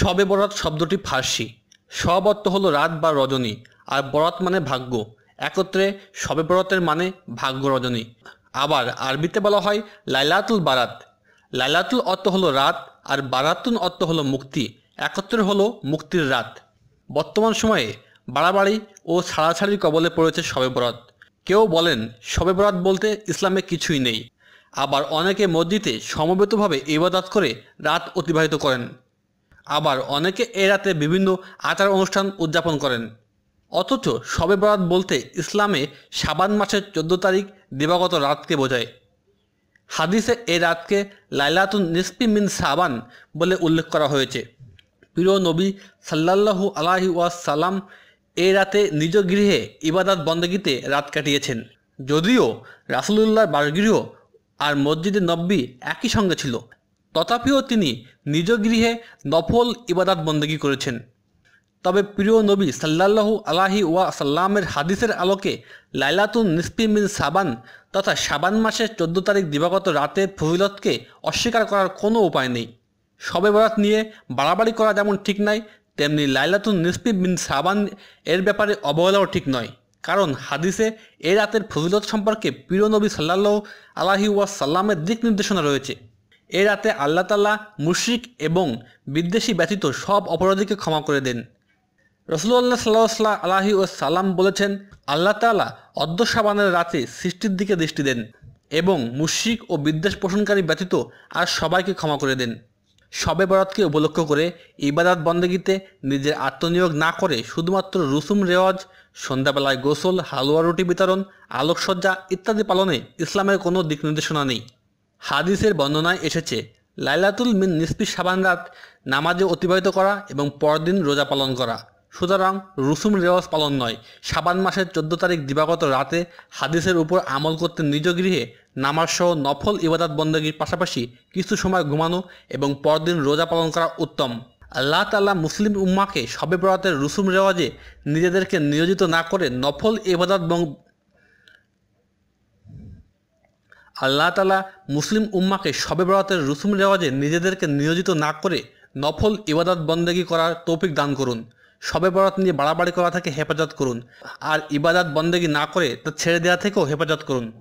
শবে বরাত শব্দটি ফার্সি। শব অর্থ হলো রাত বা রজনী, আর বরাত মানে ভাগ্য। একত্রে শবে বরাতের মানে ভাগ্য রজনী। আবার আরবিতে বলা হয় লাইলাতুল বারাত। লাইলাতুল অর্থ হলো রাত, আর বারাতুন অর্থ হলো মুক্তি। একত্রে হলো মুক্তির রাত। বর্তমান সময়ে বাড়াবাড়ি ও ছাড়াছাড়ির কবলে পড়েছে শবে বরাত। কেউ বলেন শবে বরাত বলতে ইসলামে কিছুই নেই। আবার অনেকে মসজিদে সমবেতভাবে ইবাদত করে রাত অতিবাহিত করেন। আবার অনেকে এ রাতে বিভিন্ন আচার অনুষ্ঠান উদযাপন করেন। অথচ শবে বরাত বলতে ইসলামে শাবান মাসের 14 তারিখ দিবাগত রাতকে বোঝায়। হাদিসে এ রাতকে লাইলাতুন নিসফি মিন শাবান বলে উল্লেখ করা হয়েছে। প্রিয় নবী সাল্লাল্লাহু আলাইহি ওয়াসাল্লাম এ রাতে নিজ গৃহে ইবাদত বন্দেগীতে রাত কাটিয়েছেন। যদিও রাসূলুল্লাহর বাসগৃহ আর মসজিদে নববী একই সঙ্গে ছিল, তথাপিও তিনি নিজ গৃহে নফল ইবাদত বন্দেগী করেছেন। তবে প্রিয় নবী সাল্লাল্লাহু আলাইহি ওয়াসাল্লামের হাদিসের আলোকে লাইলাতুন নিসফি মিন শাবান তথা শাবান মাসের 14 তারিখ দিবাগত রাতের ফজিলতকে অস্বীকার করার কোনো উপায় নেই। শবে বরাত নিয়ে বাড়াবাড়ি করা যেমন ঠিক নয়, তেমনি লাইলাতুন নিসফি মিন শাবান এর ব্যাপারে অবহেলাও ঠিক নয়। কারণ হাদিসে এই রাতের ফজিলত সম্পর্কে প্রিয় নবী সাল্লাল্লাহু আলাইহি ওয়াসাল্লামের দিক নির্দেশনা রয়েছে। এই রাতে আল্লাহ তাআলা মুশরিক এবং বিদ্বেষী ব্যতীত সব অপরাধীকে ক্ষমা করে দেন। রাসূলুল্লাহ সাল্লাল্লাহু আলাইহি ওয়াসাল্লাম বলেছেন, আল্লাহ তাআলা অদ্য শাবানের রাতে সৃষ্টির দিকে দৃষ্টি দেন এবং মুশরিক ও বিদ্বেষ পোষণকারী ব্যতীত আর সবাইকে ক্ষমা করে দেন। শবে বরাতকে উপলক্ষ করে ইবাদত বন্দেগীতে নিজের আত্মনিয়োগ না করে শুধুমাত্র রুসুম রেওয়াজ, সন্ধ্যাবেলায় গোসল, হালুয়া রুটি বিতরণ, আলোকসজ্জা ইত্যাদি পালনে ইসলামের কোনো দিক নির্দেশনা নেই। হাদিসের বর্ণনায় এসেছে লাইলাতুল মিন নিসফি শাবান রাত নামাজে অতিবাহিত করা এবং পরদিন রোজা পালন করা। সুতরাং রুসুম রেওয়াজ পালন নয়, শাবান মাসের 14 তারিখ দিবাগত রাতে হাদিসের উপর আমল করতে নিজ গৃহে নামাজসহ নফল ইবাদত বন্দেগীর পাশাপাশি কিছু সময় ঘুমানো এবং পরদিন রোজা পালন করা উত্তম। আল্লাহ তাআলা মুসলিম উম্মাহকে শবে বরাতের রুসুম রেওয়াজে নিজেদেরকে নিয়োজিত না করে নফল ইবাদত আল্লাহ তাআলা মুসলিম উম্মাহকে শবে বরাতের রুসুম রেওয়াজে নিজেদেরকে নিয়োজিত না করে নফল ইবাদত বন্দেগী করার তৌফিক দান করুন। শবে বরাত নিয়ে বাড়াবাড়ি করা থেকে হেফাজত করুন, আর ইবাদত বন্দেগী না করে তা ছেড়ে দেওয়া থেকেও হেফাজত করুন।